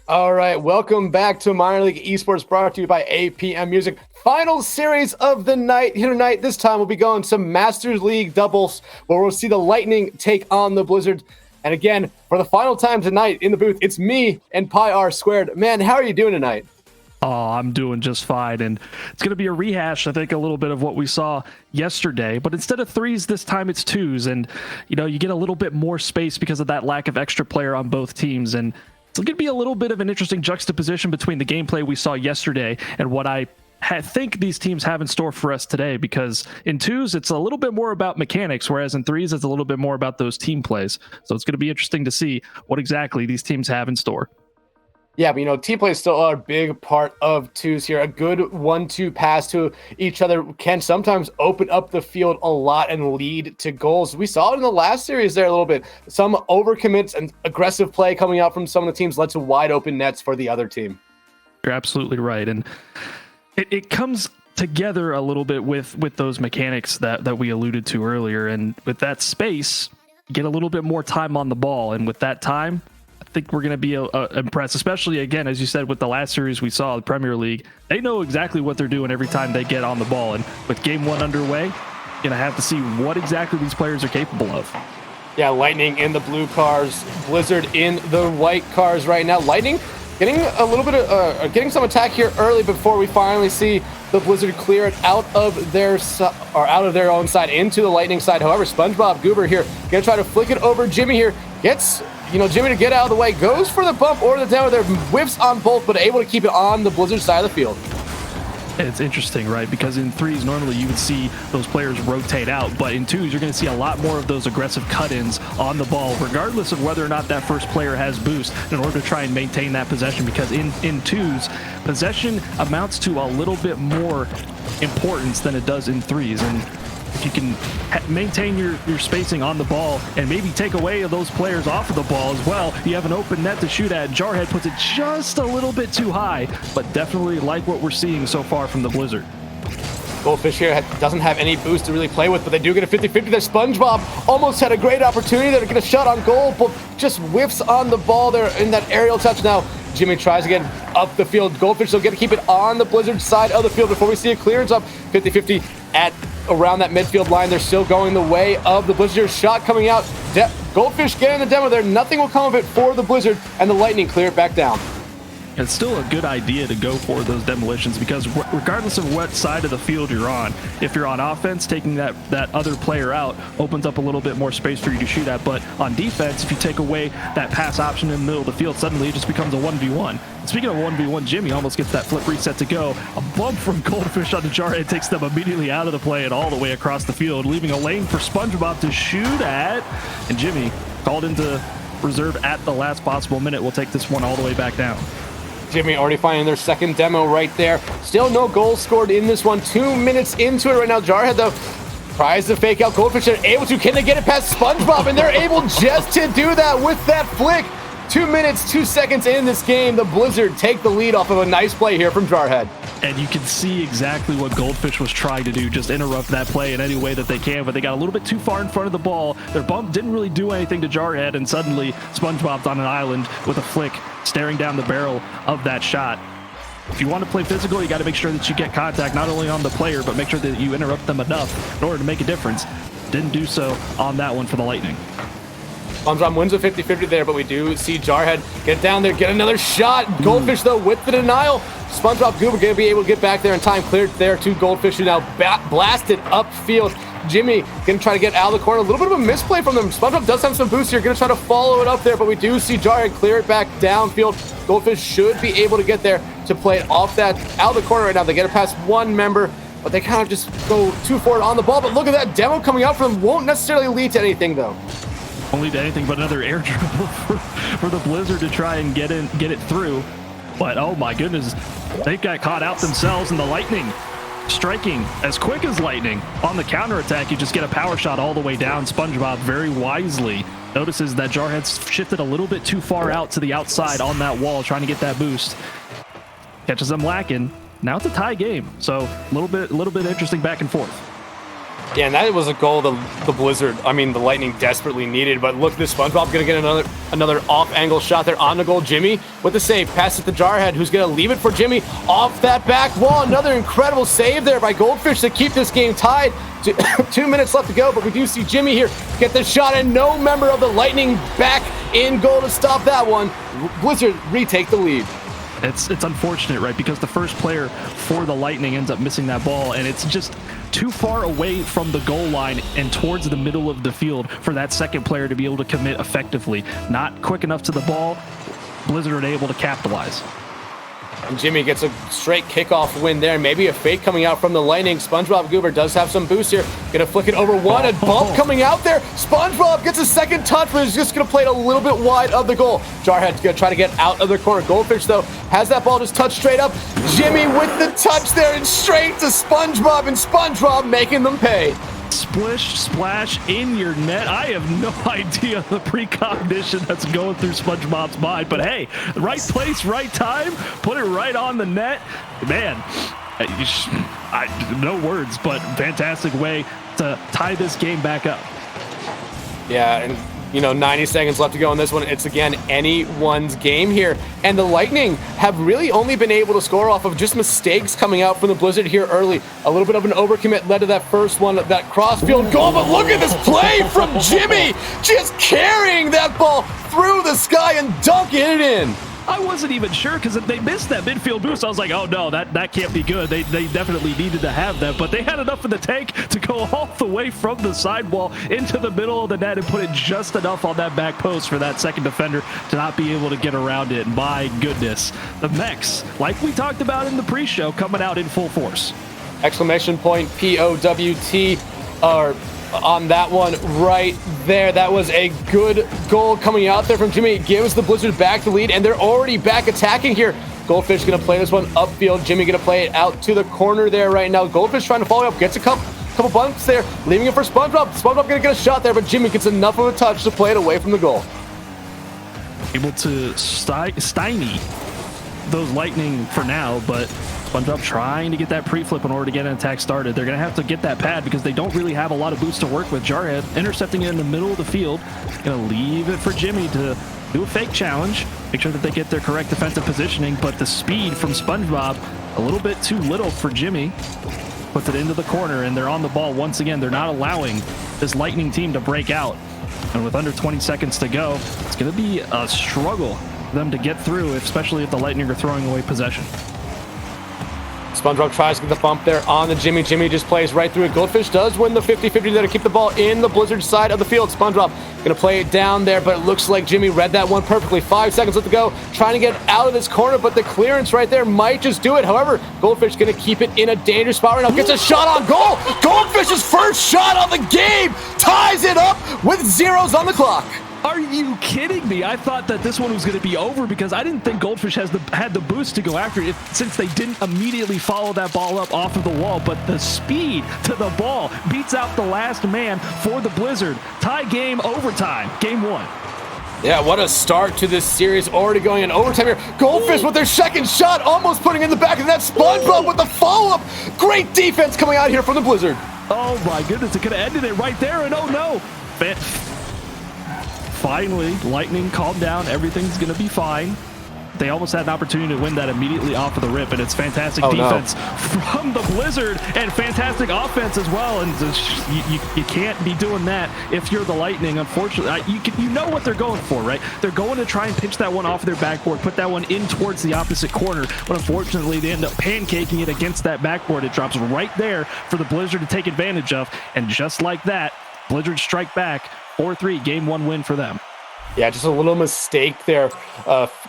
All right, welcome back to Minor League Esports, brought to you by APM Music. Final series of the night here tonight. This time we'll be going some Masters League doubles, where we'll see the Lightning take on the Blizzard. And again, for the final time tonight in the booth, it's me and Pi R Squared. Man, how are you doing tonight? Oh, I'm doing just fine, and it's going to be a rehash, I think, a little bit of what we saw yesterday, but instead of threes, this time it's twos, and, you know, you get a little bit more space because of that lack of extra player on both teams, and it's going to be a little bit of an interesting juxtaposition between the gameplay we saw yesterday and what I think these teams have in store for us today, because in twos, it's a little bit more about mechanics, whereas in threes, it's a little bit more about those team plays, so it's going to be interesting to see what exactly these teams have in store. Yeah, but, you know, team play is still a big part of twos here. A good 1-2 pass to each other can sometimes open up the field a lot and lead to goals. We saw it in the last series there a little bit. Some overcommits and aggressive play coming out from some of the teams led to wide open nets for the other team. You're absolutely right. And it comes together a little bit with those mechanics that we alluded to earlier. And with that space, get a little bit more time on the ball. And with that time, I think we're going to be impressed, especially, again, as you said, with the last series we saw, the Premier League. They know exactly what they're doing every time they get on the ball. And with game one underway, you're going to have to see what exactly these players are capable of. Yeah, Lightning in the blue cars, Blizzard in the white cars right now. Lightning getting a little bit of getting some attack here early before we finally see the Blizzard clear it out of their own side into the Lightning side. However, SpongeBob Goober here gonna try to flick it over. Jimmy here gets Jimmy to get out of the way, goes for the bump or the down there, whiffs on both, but able to keep it on the Blizzard side of the field. It's interesting, right? Because in threes, normally you would see those players rotate out, but in twos, you're going to see a lot more of those aggressive cut-ins on the ball, regardless of whether or not that first player has boost, in order to try and maintain that possession. Because in twos, possession amounts to a little bit more importance than it does in threes. And if you can maintain your spacing on the ball and maybe take away those players off of the ball as well, you have an open net to shoot at. Jarhead puts it just a little bit too high, but definitely like what we're seeing so far from the Blizzard. Goldfish here doesn't have any boost to really play with, but they do get a 50-50 there. SpongeBob almost had a great opportunity there to get a shot on goal, but just whiffs on the ball there in that aerial touch. Now Jimmy tries again up the field. Goldfish will get to keep it on the Blizzard side of the field before we see a clearance up. 50-50 at around that midfield line. They're still going the way of the Blizzard. Shot coming out. Goldfish getting the demo there. Nothing will come of it for the Blizzard, and the Lightning clear it back down. It's still a good idea to go for those demolitions, because regardless of what side of the field you're on, if you're on offense, taking that other player out opens up a little bit more space for you to shoot at. But on defense, if you take away that pass option in the middle of the field, suddenly it just becomes a 1v1. Speaking of 1v1, Jimmy almost gets that flip reset to go. A bump from Goldfish on the Jarhead takes them immediately out of the play and all the way across the field, leaving a lane for SpongeBob to shoot at. And Jimmy, called into reserve at the last possible minute, will take this one all the way back down. Jimmy already finding their second demo right there. Still no goals scored in this one. 2 minutes into it right now. Jarhead, though, tries to fake out. Goldfish are able to. Can they get it past SpongeBob? And they're able just to do that with that flick. 2 minutes, 2 seconds in this game. The Blizzard take the lead off of a nice play here from Jarhead. And you can see exactly what Goldfish was trying to do, just interrupt that play in any way that they can, but they got a little bit too far in front of the ball. Their bump didn't really do anything to Jarhead, and suddenly SpongeBob's on an island with a flick, staring down the barrel of that shot. If you want to play physical, you got to make sure that you get contact not only on the player, but make sure that you interrupt them enough in order to make a difference. Didn't do so on that one for the Lightning. SpongeBob wins a 50-50 there, but we do see Jarhead get down there, get another shot. Goldfish, though, with the denial. SpongeBob Goober going to be able to get back there in time. Cleared there to Goldfish, who now blasted upfield. Jimmy going to try to get out of the corner. A little bit of a misplay from them. SpongeBob does have some boost here. Going to try to follow it up there, but we do see Jarhead clear it back downfield. Goldfish should be able to get there to play it off that out of the corner right now. They get it past one member, but they kind of just go too forward on the ball. But look at that demo coming out from them. Won't necessarily lead to anything, though. Won't lead to anything but another air dribble for the Blizzard to try and get it through. But oh my goodness, they got caught out themselves, and the Lightning striking as quick as lightning on the counterattack. You just get a power shot all the way down. SpongeBob very wisely notices that Jarhead's shifted a little bit too far out to the outside on that wall, trying to get that boost. Catches them lacking. Now it's a tie game, so a little bit interesting back and forth. Yeah, and that was a goal the Lightning desperately needed. But look, this SpongeBob gonna get another off-angle shot there on the goal. Jimmy with the save, pass it to Jarhead, who's gonna leave it for Jimmy off that back wall. Another incredible save there by Goldfish to keep this game tied. 2 minutes left to go, but we do see Jimmy here get the shot, and no member of the Lightning back in goal to stop that one. Blizzard retake the lead. It's unfortunate, right? Because the first player for the Lightning ends up missing that ball, and it's just too far away from the goal line and towards the middle of the field for that second player to be able to commit effectively. Not quick enough to the ball. Blizzard are able to capitalize. And Jimmy gets a straight kickoff win there. Maybe a fake coming out from the Lightning. SpongeBob Goober does have some boost here. Gonna flick it over one. A bump coming out there. SpongeBob gets a second touch, but is just gonna play it a little bit wide of the goal. Jarhead's gonna try to get out of the corner. Goldfish, though, has that ball just touched straight up. Jimmy with the touch there and straight to SpongeBob, and SpongeBob making them pay. Splish, splash in your net. I have no idea the precognition that's going through SpongeBob's mind, but hey, right place, right time, put it right on the net. Man, no words, but fantastic way to tie this game back up. Yeah, and 90 seconds left to go in this one. It's, again, anyone's game here. And the Lightning have really only been able to score off of just mistakes coming out from the Blizzard here early. A little bit of an overcommit led to that first one, that crossfield goal. But look at this play from Jimmy, just carrying that ball through the sky and dunking it in. I wasn't even sure because if they missed that midfield boost, I was like, oh no, that can't be good. They definitely needed to have that, but they had enough in the tank to go all the way from the sidewall into the middle of the net and put it just enough on that back post for that second defender to not be able to get around it. My goodness, the Mechs, like we talked about in the pre-show, coming out in full force. Exclamation point, POWT, on that one right there. That was a good goal coming out there from Jimmy. It gives the Blizzard back the lead, and they're already back attacking here. Goldfish gonna play this one upfield. Jimmy gonna play it out to the corner there right now. Goldfish trying to follow up, gets a couple bumps there, leaving it for SpongeBob. SpongeBob gonna get a shot there, but Jimmy gets enough of a touch to play it away from the goal. Able to stymie those Lightning for now, but SpongeBob trying to get that pre-flip in order to get an attack started. They're going to have to get that pad because they don't really have a lot of boost to work with. Jarhead intercepting it in the middle of the field. Going to leave it for Jimmy to do a fake challenge. Make sure that they get their correct defensive positioning, but the speed from SpongeBob, a little bit too little for Jimmy. Puts it into the corner, and they're on the ball once again. They're not allowing this Lightning team to break out. And with under 20 seconds to go, it's going to be a struggle for them to get through, especially if the Lightning are throwing away possession. SpongeBob tries to get the bump there on the Jimmy. Jimmy just plays right through it. Goldfish does win the 50-50 there to keep the ball in the Blizzard side of the field. SpongeBob going to play it down there, but it looks like Jimmy read that one perfectly. 5 seconds left to go. Trying to get out of this corner, but the clearance right there might just do it. However, Goldfish going to keep it in a dangerous spot right now. Gets a shot on goal. Goldfish's first shot on the game ties it up with zeros on the clock. Are you kidding me? I thought that this one was going to be over because I didn't think Goldfish had the boost to go after it since they didn't immediately follow that ball up off of the wall. But the speed to the ball beats out the last man for the Blizzard. Tie game, overtime, game one. Yeah, what a start to this series. Already going in overtime here. Goldfish with their second shot, almost putting in the back of that. SpongeBob with the follow-up. Great defense coming out here from the Blizzard. Oh my goodness, it could have ended it right there, and oh no. Finally, Lightning calm down. Everything's going to be fine. They almost had an opportunity to win that immediately off of the rip, and it's fantastic defense from the Blizzard and fantastic offense as well. And you can't be doing that if you're the Lightning, unfortunately. You know what they're going for, right? They're going to try and pitch that one off of their backboard, put that one in towards the opposite corner, but unfortunately they end up pancaking it against that backboard. It drops right there for the Blizzard to take advantage of, and just like that, Blizzard strike back. 4-3, game one win for them. Yeah, just a little mistake there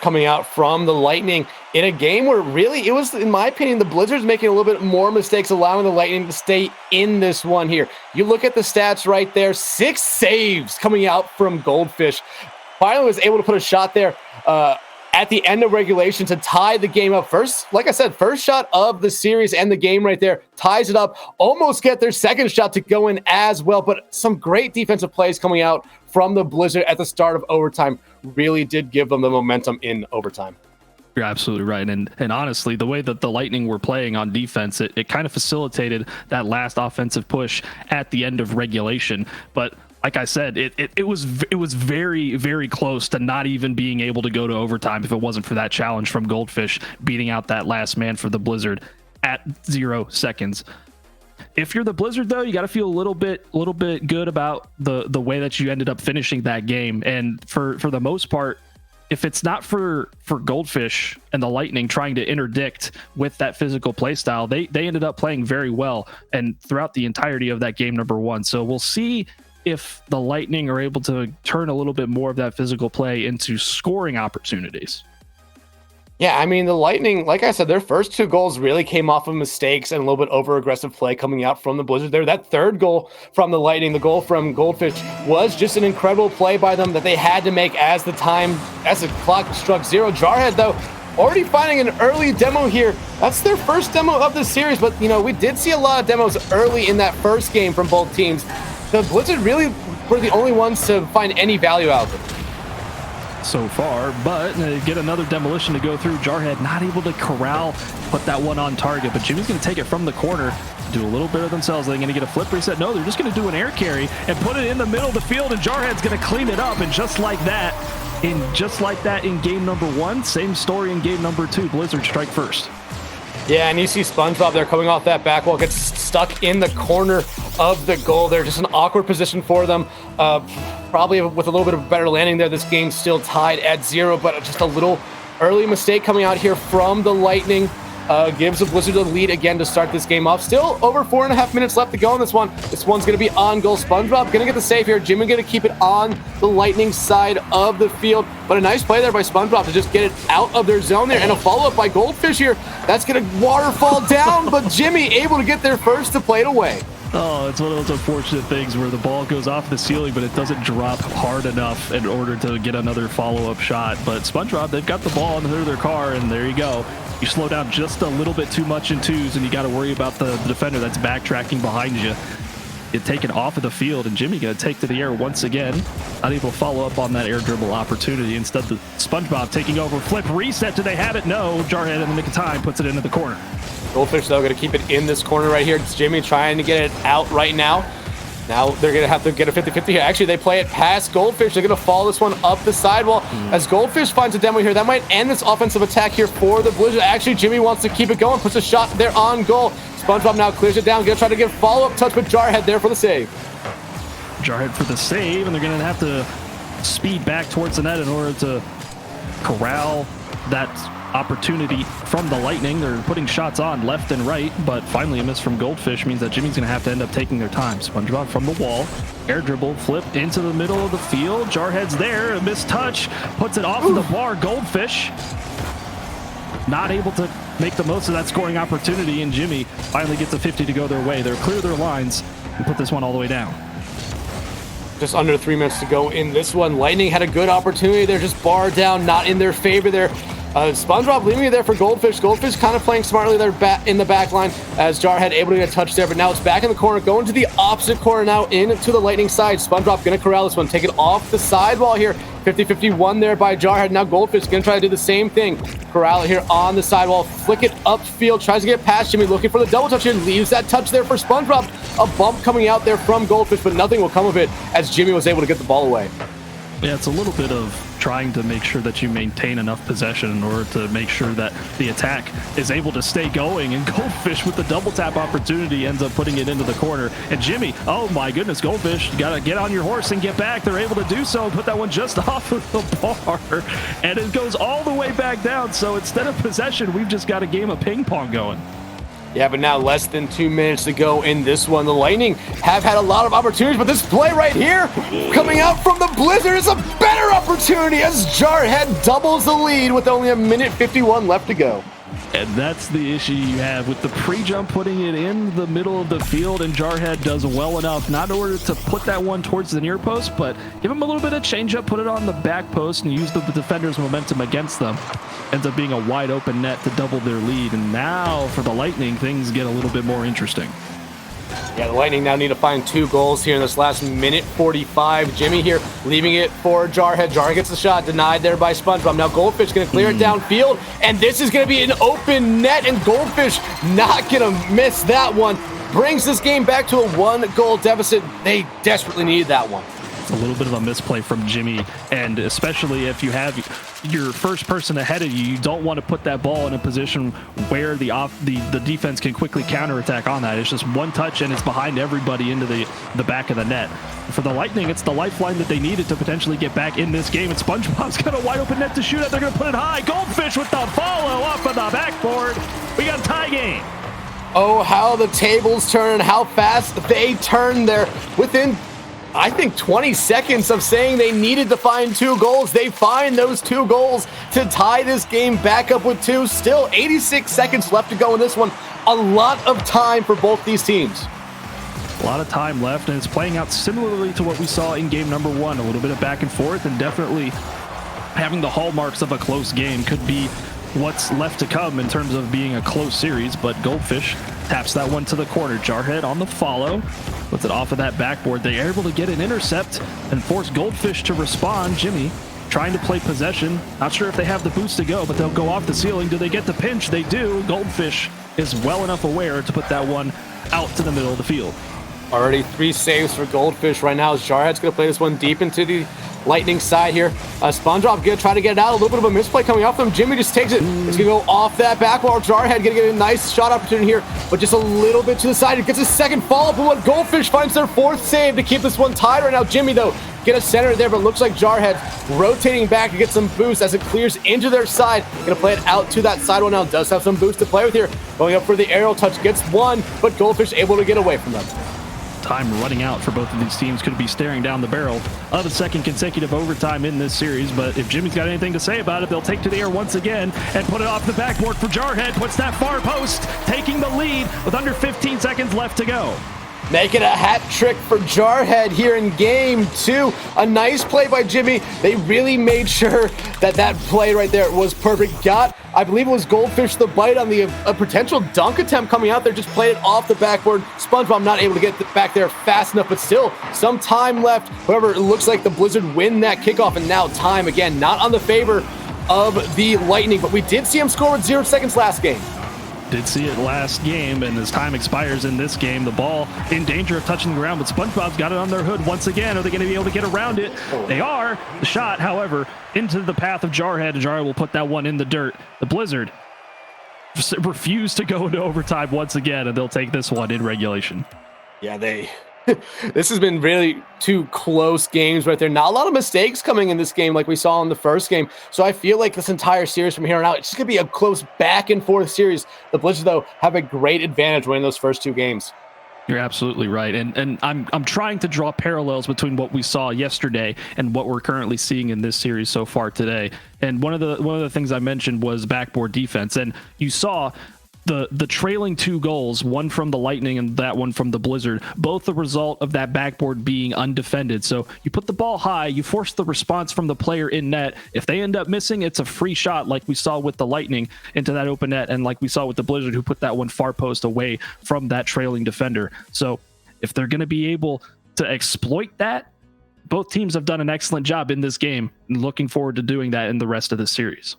coming out from the Lightning in a game where really it was, in my opinion, the Blizzard's making a little bit more mistakes, allowing the Lightning to stay in this one here. You look at the stats right there, 6 saves coming out from Goldfish. Finally was able to put a shot there at the end of regulation to tie the game up. First, like I said, first shot of the series and the game right there, ties it up, almost get their second shot to go in as well, but some great defensive plays coming out from the Blizzard at the start of overtime really did give them the momentum in overtime. You're absolutely right. And honestly, the way that the Lightning were playing on defense, it kind of facilitated that last offensive push at the end of regulation. But like I said, it was very, very close to not even being able to go to overtime if it wasn't for that challenge from Goldfish beating out that last man for the Blizzard at 0 seconds. If you're the Blizzard, though, you got to feel a little bit good about the way that you ended up finishing that game. And for the most part, if it's not for Goldfish and the Lightning trying to interdict with that physical play style, they ended up playing very well and throughout the entirety of that game number 1. So we'll see if the Lightning are able to turn a little bit more of that physical play into scoring opportunities. Yeah, I mean, the Lightning, like I said, their first 2 goals really came off of mistakes and a little bit over-aggressive play coming out from the Blizzard there. That third goal from the Lightning, the goal from Goldfish, was just an incredible play by them that they had to make as the clock struck 0. Jarhead, though, already finding an early demo here. That's their first demo of the series, but, we did see a lot of demos early in that first game from both teams. The Blizzard really were the only ones to find any value out of it so far, but get another demolition to go through. Jarhead not able to corral, put that one on target, but Jimmy's going to take it from the corner, do a little bit of themselves. Are they going to get a flip reset? No, they're just going to do an air carry and put it in the middle of the field, and Jarhead's going to clean it up. And just like that in game number 1, same story in game number 2. Blizzard strike first. Yeah, and you see SpongeBob there coming off that back wall, gets stuck in the corner of the goal there. Just an awkward position for them. Probably with a little bit of better landing there, this game's still tied at 0, but just a little early mistake coming out here from the Lightning. Gives the Blizzard the lead again to start this game off. Still over 4.5 minutes left to go in this one. This one's going to be on goal. SpongeBob going to get the save here. Jimmy going to keep it on the Lightning side of the field. But a nice play there by SpongeBob to just get it out of their zone there. And a follow-up by Goldfish here. That's going to waterfall down, but Jimmy able to get there first to play it away. Oh, it's one of those unfortunate things where the ball goes off the ceiling, but it doesn't drop hard enough in order to get another follow-up shot. But SpongeBob, they've got the ball under their car, and there you go. You slow down just a little bit too much in twos, and you got to worry about the defender that's backtracking behind you. Get taken off of the field, and Jimmy going to take to the air once again. Not able to follow up on that air dribble opportunity. Instead, the SpongeBob taking over. Flip reset. Do they have it? No. Jarhead in the nick of time puts it into the corner. Goldfish, though, going to keep it in this corner right here. It's Jimmy trying to get it out right now. Now they're going to have to get a 50-50 here. Actually, they play it past Goldfish. They're going to follow this one up the sidewall. As Goldfish finds a demo here, that might end this offensive attack here for the Blizzard. Actually, Jimmy wants to keep it going, puts a shot there on goal. SpongeBob now clears it down. Going to try to get follow-up touch with Jarhead there for the save. Jarhead for the save, and they're going to have to speed back towards the net in order to corral that opportunity from the Lightning. They're putting shots on left and right, but finally a miss from Goldfish means that Jimmy's going to have to end up taking their time. SpongeBob from the wall, air dribble, flip into the middle of the field. Jarhead's there, a missed touch, puts it off of the bar. Goldfish not able to make the most of that scoring opportunity, and Jimmy finally gets a 50 to go their way. They'll clear their lines and put this one all the way down. Just under 3 minutes to go in this one. Lightning had a good opportunity. They're just barred down, not in their favor there. SpongeBob leaving it there for Goldfish. Goldfish kind of playing smartly there in the back line as Jarhead able to get a touch there, but now it's back in the corner, going to the opposite corner now into the Lightning side. SpongeBob going to corral this one, take it off the sidewall here. 50-51 there by Jarhead. Now Goldfish going to try to do the same thing. Corral it here on the sidewall, flick it upfield, tries to get past Jimmy, looking for the double touch here, leaves that touch there for SpongeBob. A bump coming out there from Goldfish, but nothing will come of it as Jimmy was able to get the ball away. Yeah, it's a little bit of trying to make sure that you maintain enough possession in order to make sure that the attack is able to stay going, and Goldfish with the double tap opportunity ends up putting it into the corner. And Jimmy, oh my goodness, Goldfish, you gotta get on your horse and get back. They're able to do so and put that one just off of the bar, and it goes all the way back down. So instead of possession, we've just got a game of ping pong going. Yeah, but now less than 2 minutes to go in this one. The Lightning have had a lot of opportunities, but this play right here coming out from the Blizzard is a better opportunity as Jarhead doubles the lead with only 1:51 left to go. And that's the issue you have with the pre-jump, putting it in the middle of the field, and Jarhead does well enough not in order to put that one towards the near post, but give him a little bit of change-up, put it on the back post, and use the defender's momentum against them. Ends up being a wide open net to double their lead, and now for the Lightning, things get a little bit more interesting. Yeah, the Lightning now need to find 2 goals here in this last minute 45. Jimmy here leaving it for Jarhead. Jarhead gets the shot, denied there by SpongeBob. Now Goldfish going to clear it downfield, and this is going to be an open net, and Goldfish not going to miss that one. Brings this game back to a 1-goal deficit. They desperately needed that one. A little bit of a misplay from Jimmy, and especially if you have your first person ahead of you, you don't want to put that ball in a position where the defense can quickly counterattack on that. It's just one touch and it's behind everybody into the back of the net. For the Lightning, it's the lifeline that they needed to potentially get back in this game, and SpongeBob's got a wide open net to shoot at. They're going to put it high. Goldfish with the follow off of the backboard. We got a tie game. Oh, how the tables turn and how fast they turn there. Within, I think, 20 seconds of saying they needed to find 2 goals, they find those 2 goals to tie this game back up with 2. Still 86 seconds left to go in this one. A lot of time for both these teams. A lot of time left, and it's playing out similarly to what we saw in game number 1. A little bit of back and forth, and definitely having the hallmarks of a close game could be what's left to come in terms of being a close series. But Goldfish taps that one to the corner. Jarhead on the follow, puts it off of that backboard. They're able to get an intercept and force Goldfish to respond. Jimmy trying to play possession. Not sure if they have the boost to go, but they'll go off the ceiling. Do they get the pinch? They do. Goldfish is well enough aware to put that one out to the middle of the field. Already 3 saves for Goldfish right now as Jarhead's going to play this one deep into the Lightning side here. SpongeBob going to try to get it out. A little bit of a misplay coming off them. Jimmy just takes it. It's going to go off that back wall. Jarhead going to get a nice shot opportunity here, but just a little bit to the side. It gets a second follow-up, and what Goldfish finds their 4th save to keep this one tied right now. Jimmy, though, get a center there, but looks like Jarhead rotating back to get some boost as it clears into their side. Going to play it out to that side one now. Does have some boost to play with here. Going up for the aerial touch. Gets one, but Goldfish able to get away from them. Time running out for both of these teams. Could be staring down the barrel of a second consecutive overtime in this series, but if Jimmy's got anything to say about it, they'll take to the air once again and put it off the backboard for Jarhead. Puts that far post, taking the lead with under 15 seconds left to go. Making a hat trick for Jarhead here in game 2. A nice play by Jimmy. They really made sure that that play right there was perfect. Got, I believe it was Goldfish the bite on the potential dunk attempt coming out there. Just played it off the backboard. SpongeBob not able to get back there fast enough, but still some time left. However, it looks like the Blizzard win that kickoff, and now time again not on the favor of the Lightning, but we did see him score with 0 seconds last game. Did see it last game, and as time expires in this game, the ball in danger of touching the ground, but SpongeBob's got it on their hood once again. Are they going to be able to get around it? They are. The shot, however, into the path of Jarhead, and Jarhead will put that one in the dirt. The Blizzard refuse to go into overtime once again, and they'll take this one in regulation. Yeah, this has been really 2 close games right there. Not a lot of mistakes coming in this game like we saw in the first game. So I feel like this entire series from here on out, it's just going to be a close back and forth series. The Blizzard, though, have a great advantage winning those first 2 games. You're absolutely right. And I'm trying to draw parallels between what we saw yesterday and what we're currently seeing in this series so far today. And one of the things I mentioned was backboard defense. And you saw the trailing 2 goals, one from the Lightning and that one from the Blizzard, both the result of that backboard being undefended. So you put the ball high, you force the response from the player in net. If they end up missing, it's a free shot like we saw with the Lightning into that open net, and like we saw with the Blizzard, who put that one far post away from that trailing defender. So if they're going to be able to exploit that, both teams have done an excellent job in this game, and looking forward to doing that in the rest of the series.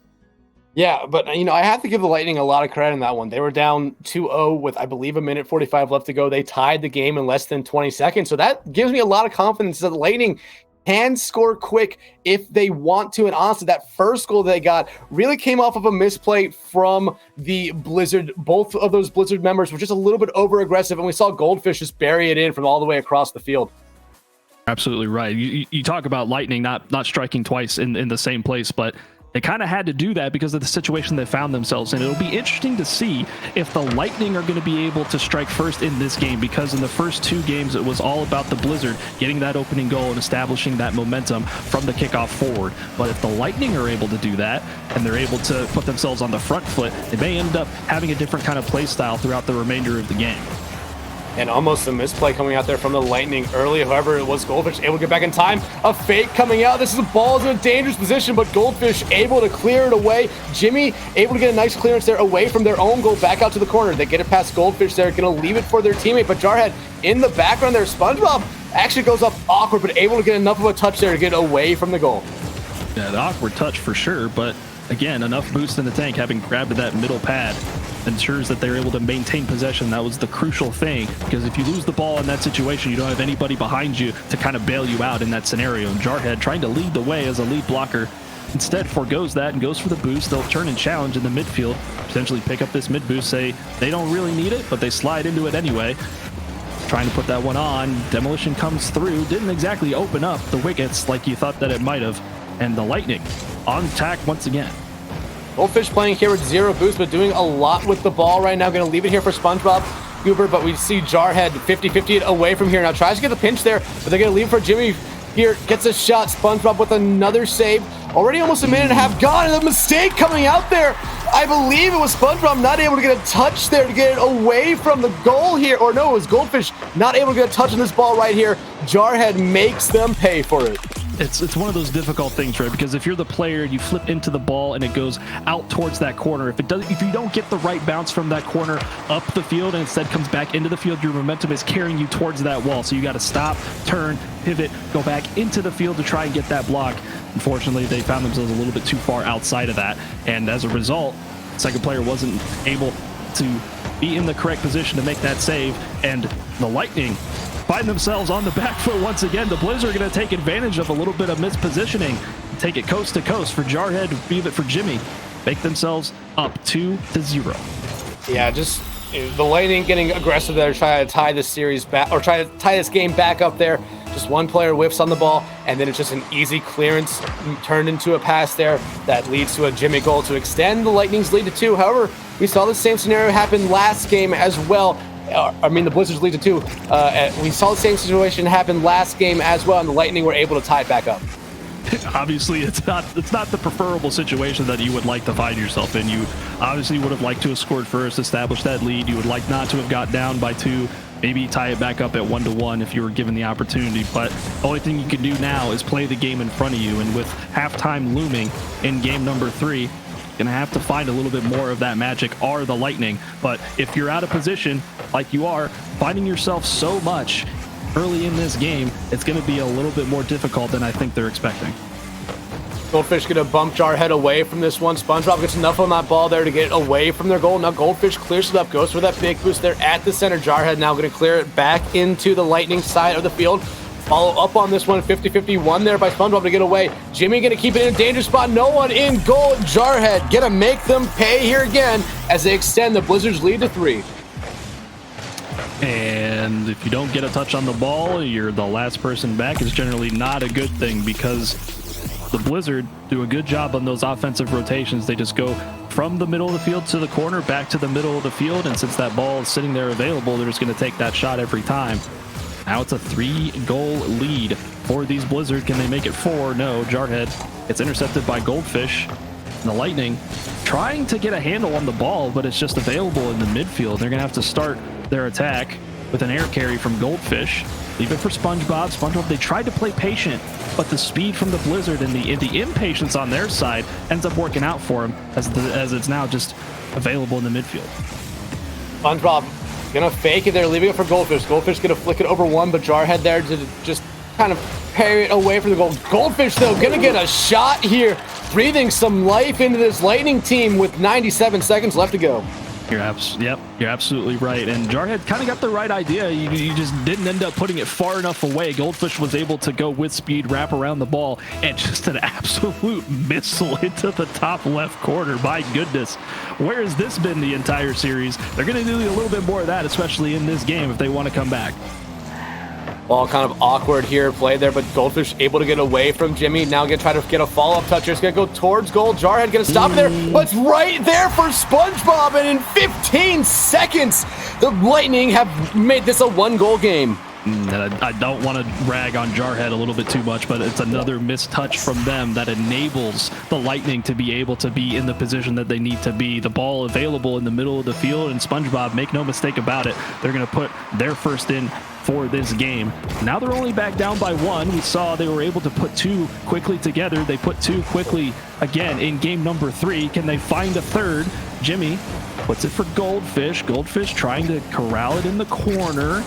Yeah, but, I have to give the Lightning a lot of credit in that one. They were down 2-0 with, I believe, 1:45 left to go. They tied the game in less than 20 seconds. So that gives me a lot of confidence that the Lightning can score quick if they want to. And honestly, that first goal they got really came off of a misplay from the Blizzard. Both of those Blizzard members were just a little bit over-aggressive, and we saw Goldfish just bury it in from all the way across the field. Absolutely right. You talk about Lightning not striking twice in the same place, but they kind of had to do that because of the situation they found themselves in. It'll be interesting to see if the Lightning are going to be able to strike first in this game, because in the first 2 games, it was all about the Blizzard getting that opening goal and establishing that momentum from the kickoff forward. But if the Lightning are able to do that and they're able to put themselves on the front foot, they may end up having a different kind of play style throughout the remainder of the game. And almost a misplay coming out there from the Lightning early. However, it was Goldfish able to get back in time. A fake coming out. This is a ball is in a dangerous position, but Goldfish able to clear it away. Jimmy able to get a nice clearance there away from their own goal back out to the corner. They get it past Goldfish there. Going to leave it for their teammate, but Jarhead in the background there. SpongeBob actually goes up awkward, but able to get enough of a touch there to get away from the goal. Yeah, the awkward touch for sure, but again, enough boost in the tank, having grabbed that middle pad ensures that they're able to maintain possession. That was the crucial thing, because if you lose the ball in that situation, you don't have anybody behind you to kind of bail you out in that scenario. And Jarhead, trying to lead the way as a lead blocker, instead forgoes that and goes for the boost. They'll turn and challenge in the midfield, potentially pick up this mid boost, say they don't really need it, but they slide into it anyway. Trying to put that one on. Demolition comes through, didn't exactly open up the wickets like you thought that it might have. And the Lightning on attack once again. Goldfish playing here with 0 boost, but doing a lot with the ball right now. Going to leave it here for SpongeBob Goober, but we see Jarhead 50-50 away from here. Now tries to get the pinch there, but they're going to leave for Jimmy here. Gets a shot. SpongeBob with another save. Already almost a minute and a half gone, and a mistake coming out there. I believe it was SpongeBob not able to get a touch there to get it away from the goal here. Or no, it was Goldfish not able to get a touch on this ball right here. Jarhead makes them pay for it. It's one of those difficult things, right? Because if you're the player, you flip into the ball and it goes out towards that corner. If you don't get the right bounce from that corner up the field and instead comes back into the field, your momentum is carrying you towards that wall. So you got to stop, turn, pivot, go back into the field to try and get that block. Unfortunately, they found themselves a little bit too far outside of that, and as a result, the second player wasn't able to be in the correct position to make that save, and the Lightning find themselves on the back foot once again. The Blizzard are going to take advantage of a little bit of mispositioning, take it coast to coast for Jarhead, leave it for Jimmy, make themselves up 2-0. Yeah, just the Lightning getting aggressive there, trying to tie this series back, or try to tie this game back up there. Just one player whiffs on the ball, and then it's just an easy clearance turned into a pass there that leads to a Jimmy goal to extend the Lightning's lead to 2. However, we saw the same scenario happen last game as well. I mean, the Blizzards lead to 2. We saw the same situation happen last game as well, and the Lightning were able to tie it back up. Obviously, it's not the preferable situation that you would like to find yourself in. You obviously would have liked to have scored first, establish that lead. You would like not to have got down by 2, maybe tie it back up at 1-1 if you were given the opportunity. But the only thing you can do now is play the game in front of you. And with halftime looming in game number 3, gonna have to find a little bit more of that magic are the Lightning. But if you're out of position like you are, finding yourself so much early in this game, it's gonna be a little bit more difficult than I think they're expecting. Goldfish gonna bump Jarhead away from this one. SpongeBob gets enough on that ball there to get it away from their goal. Now Goldfish clears it up, goes for that big boost there at the center. Jarhead now gonna clear it back into the Lightning side of the field. Follow up on this one, 50-51 there by SpongeBob to get away. Jimmy gonna keep it in a dangerous spot. No one in goal. Jarhead gonna make them pay here again as they extend the Blizzards' lead to 3. And if you don't get a touch on the ball, you're the last person back. Is generally not a good thing, because the Blizzard do a good job on those offensive rotations. They just go from the middle of the field to the corner, back to the middle of the field, and since that ball is sitting there available, they're just going to take that shot every time. Now it's a 3-goal lead for these Blizzard. Can they make it 4? No. Jarhead gets intercepted by Goldfish. And the Lightning trying to get a handle on the ball, but it's just available in the midfield. They're going to have to start their attack with an air carry from Goldfish. Leave it for SpongeBob. SpongeBob, they tried to play patient, but the speed from the Blizzard and the impatience on their side ends up working out for him as it's now just available in the midfield. SpongeBob gonna fake it there, leaving it for Goldfish. Goldfish gonna flick it over one, but Jarhead there to just kind of parry it away from the goal. Goldfish, though, gonna get a shot here, breathing some life into this Lightning team with 97 seconds left to go. You're absolutely right. And Jarhead kind of got the right idea. You just didn't end up putting it far enough away. Goldfish was able to go with speed, wrap around the ball, and just an absolute missile into the top left corner. My goodness. Where has this been the entire series? They're going to do a little bit more of that, especially in this game, if they want to come back. Ball kind of awkward here, play there, but Goldfish able to get away from Jimmy. Now gonna try to get a follow-up touch here. It's gonna go towards goal. Jarhead gonna stop there, but it's right there for SpongeBob, and in 15 seconds, the Lightning have made this a 1-goal game. And I don't want to rag on Jarhead a little bit too much, but it's another missed touch from them that enables the Lightning to be able to be in the position that they need to be. The ball available in the middle of the field, and SpongeBob, make no mistake about it, they're going to put their first in for this game. Now they're only back down by 1. We saw they were able to put 2 quickly together. They put 2 quickly again in game number 3. Can they find a third? Jimmy puts it for Goldfish. Goldfish trying to corral it in the corner.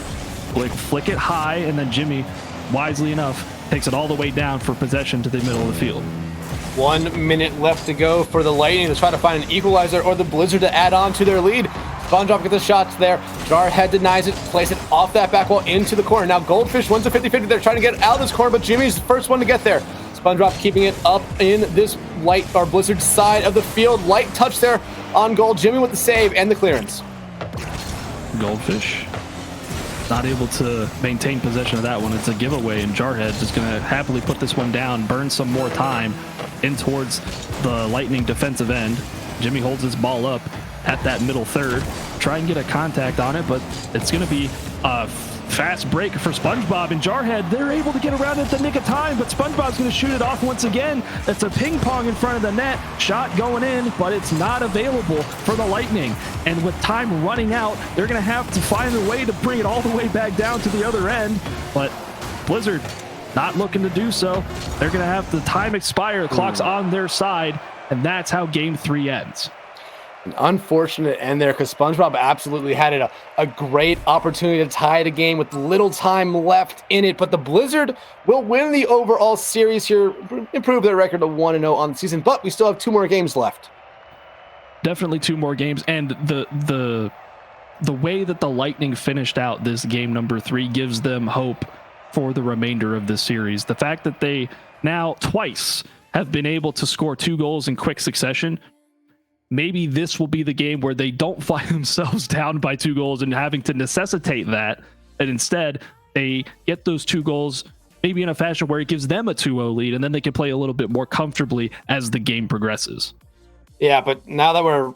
Flick it high, and then Jimmy, wisely enough, takes it all the way down for possession to the middle of the field. 1 minute left to go for the Lightning to try to find an equalizer or the Blizzard to add on to their lead. SpongeBob gets the shots there. Jarhead denies it, plays it off that back wall into the corner. Now Goldfish wins a 50-50. They're trying to get out of this corner, but Jimmy's the first one to get there. SpongeBob keeping it up in this Blizzard side of the field. Light touch there on goal. Jimmy with the save and the clearance. Goldfish not able to maintain possession of that one. It's a giveaway, and Jarhead just going to happily put this one down, burn some more time in towards the Lightning defensive end. Jimmy holds his ball up at that middle third, try and get a contact on it, but it's going to be a fast break for SpongeBob, and Jarhead, they're able to get around at the nick of time, but SpongeBob's going to shoot it off once again. That's a ping pong in front of the net, shot going in, but it's not available for the Lightning. And with time running out, they're going to have to find a way to bring it all the way back down to the other end, but Blizzard not looking to do so. They're going to have the time expire, the clock's on their side, and that's how game 3 ends. An unfortunate end there because SpongeBob absolutely had a great opportunity to tie the game with little time left in it. But the Blizzard will win the overall series here, improve their record to 1-0 on the season. But we still have 2 more games left. Definitely 2 more games. And the way that the Lightning finished out this game number 3 gives them hope for the remainder of this series. The fact that they now twice have been able to score 2 goals in quick succession, maybe this will be the game where they don't find themselves down by 2 goals and having to necessitate that, and instead they get those 2 goals maybe in a fashion where it gives them a 2-0 lead, and then they can play a little bit more comfortably as the game progresses. Yeah, but now that we're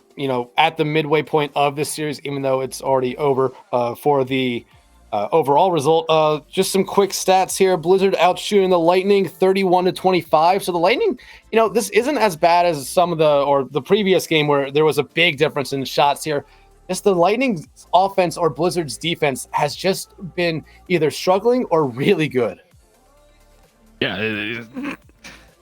at the midway point of this series, even though it's already over for the overall result, just some quick stats here. Blizzard outshooting the Lightning 31-25. So the Lightning, this isn't as bad as some of the previous game where there was a big difference in shots here. Just the Lightning's offense or Blizzard's defense has just been either struggling or really good. Yeah,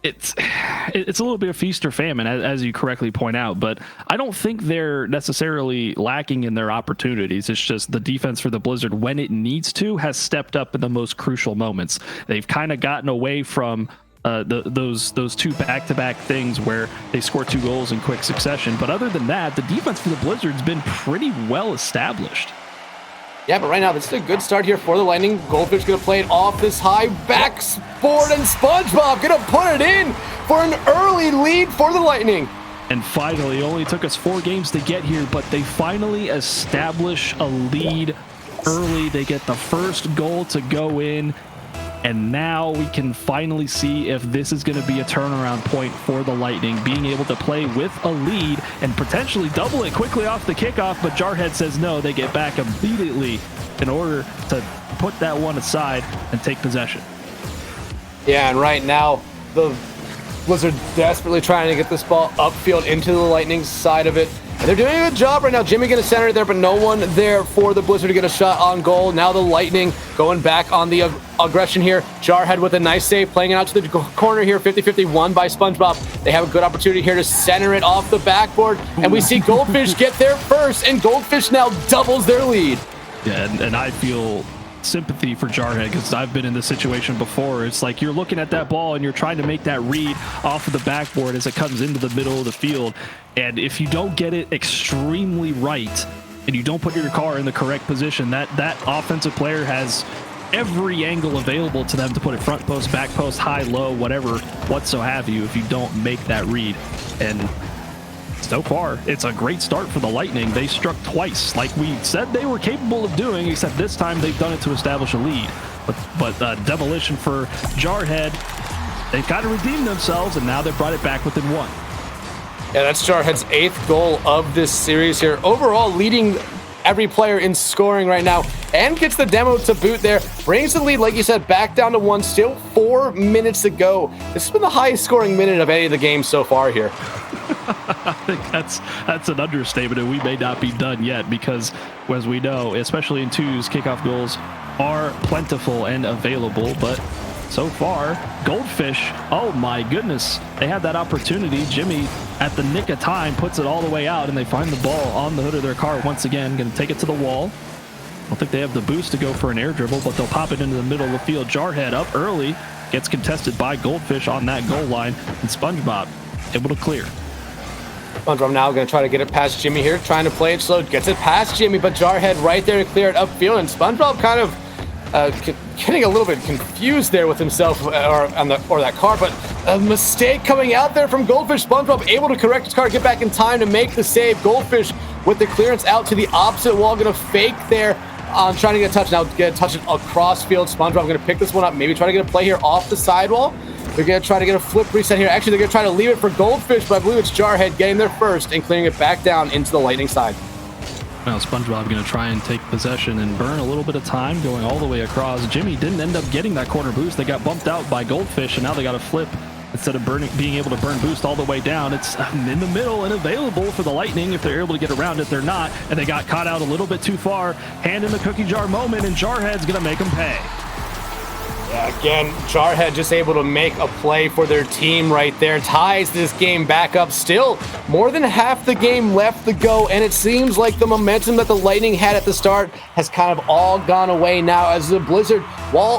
it's a little bit of feast or famine, as you correctly point out, but I don't think they're necessarily lacking in their opportunities. It's just the defense for the Blizzard, when it needs to, has stepped up in the most crucial moments. They've kind of gotten away from those 2 back-to-back things where they score 2 goals in quick succession. But other than that, the defense for the Blizzard's been pretty well established. Yeah, but right now, this is a good start here for the Lightning. Goldfish going to play it off this high backboard, and SpongeBob going to put it in for an early lead for the Lightning. And finally, it only took us 4 games to get here, but they finally establish a lead early. They get the first goal to go in, and now we can finally see if this is going to be a turnaround point for the Lightning, being able to play with a lead and potentially double it quickly off the kickoff, but Jarhead says no. They get back immediately in order to put that one aside and take possession. Yeah, and right now, the Blizzard desperately trying to get this ball upfield into the Lightning side of it. And they're doing a good job right now. Jimmy going to center it there, but no one there for the Blizzard to get a shot on goal. Now the Lightning going back on the aggression here. Jarhead with a nice save, playing it out to the corner here. 50-50 won by SpongeBob. They have a good opportunity here to center it off the backboard. And we see Goldfish get there first, and Goldfish now doubles their lead. Yeah, and I feel sympathy for Jarhead because I've been in this situation before. It's like you're looking at that ball and you're trying to make that read off of the backboard as it comes into the middle of the field, and if you don't get it extremely right and you don't put your car in the correct position, that offensive player has every angle available to them to put it front post, back post, high, low, whatever, whatsoever you, if you don't make that read. And so far, it's a great start for the Lightning. They struck twice, like we said they were capable of doing, except this time they've done it to establish a lead. But demolition for Jarhead. They've kind of redeemed themselves, and now they've brought it back within 1. Yeah, that's Jarhead's 8th goal of this series here. Overall, leading every player in scoring right now, and gets the demo to boot there. Brings the lead, like you said, back down to 1. Still 4 minutes to go. This has been the highest scoring minute of any of the games so far here. I think that's an understatement, and we may not be done yet because, as we know, especially in twos, kickoff goals are plentiful and available, but so far, Goldfish, oh my goodness, they had that opportunity. Jimmy, at the nick of time, puts it all the way out, and they find the ball on the hood of their car once again. Going to take it to the wall. I don't think they have the boost to go for an air dribble, but they'll pop it into the middle of the field. Jarhead up early, gets contested by Goldfish on that goal line, and SpongeBob able to clear. SpongeBob now going to try to get it past Jimmy here, trying to play it slow, gets it past Jimmy, but Jarhead right there to clear it upfield, and SpongeBob kind of getting a little bit confused there with himself or that car, but a mistake coming out there from Goldfish. SpongeBob able to correct his car, get back in time to make the save. Goldfish with the clearance out to the opposite wall, going to fake there, trying to get a touch. Now get a touch across field. SpongeBob going to pick this one up, maybe try to get a play here off the sidewall. They're going to try to get a flip reset here. Actually, they're going to try to leave it for Goldfish, but I believe it's Jarhead getting there first and clearing it back down into the Lightning side. Now SpongeBob going to try and take possession and burn a little bit of time going all the way across. Jimmy didn't end up getting that corner boost. They got bumped out by Goldfish, and now they got to flip. Instead of being able to burn boost all the way down, it's in the middle and available for the Lightning if they're able to get around it. They're not, and they got caught out a little bit too far. Hand in the cookie jar moment, and Jarhead's going to make them pay. Yeah, again, Jarhead just able to make a play for their team right there. Ties this game back up. Still more than half the game left to go, and it seems like the momentum that the Lightning had at the start has kind of all gone away now as the Blizzard, while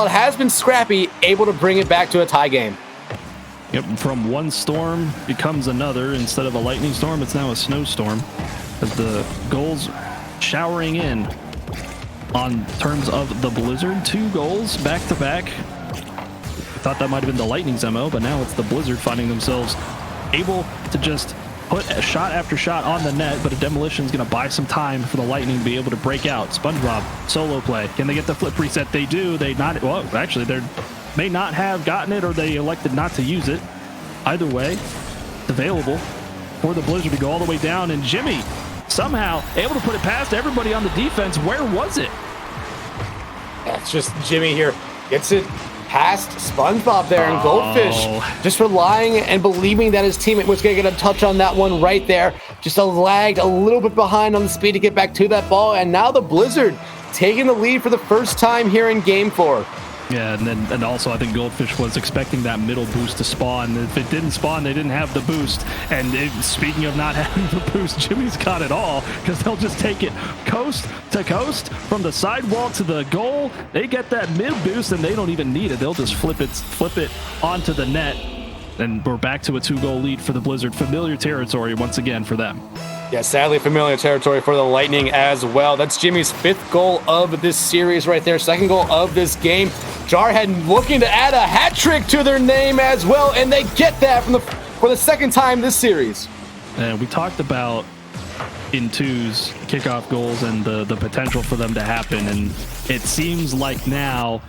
it has been scrappy, able to bring it back to a tie game. Yep, from one storm becomes another. Instead of a lightning storm, it's now a snowstorm as the goals showering in. On terms of the Blizzard, 2 goals back to back. I thought that might have been the Lightning's MO, but now it's the Blizzard finding themselves able to just put a shot after shot on the net, but a demolition is going to buy some time for the Lightning to be able to break out. SpongeBob, solo play. Can they get the flip reset? They do. They may not have gotten it, or they elected not to use it. Either way, it's available for the Blizzard to go all the way down, and Jimmy somehow able to put it past everybody on the defense. Where was it? It's just Jimmy here gets it past SpongeBob there, and Goldfish just relying and believing that his teammate was going to get a touch on that one right there. Just lagged a little bit behind on the speed to get back to that ball, and now the Blizzard taking the lead for the first time here in Game 4. Yeah, and also I think Goldfish was expecting that middle boost to spawn. If it didn't spawn, they didn't have the boost. And speaking of not having the boost, Jimmy's got it all because they'll just take it coast to coast from the sidewall to the goal. They get that mid boost and they don't even need it. They'll just flip it onto the net. And we're back to a 2-goal lead for the Blizzard. Familiar territory once again for them. Yeah, sadly familiar territory for the Lightning as well. That's Jimmy's 5th goal of this series right there. 2nd goal of this game. Jarhead looking to add a hat trick to their name as well, and they get that for the 2nd time this series. And we talked about in twos kickoff goals and the potential for them to happen, and it seems like now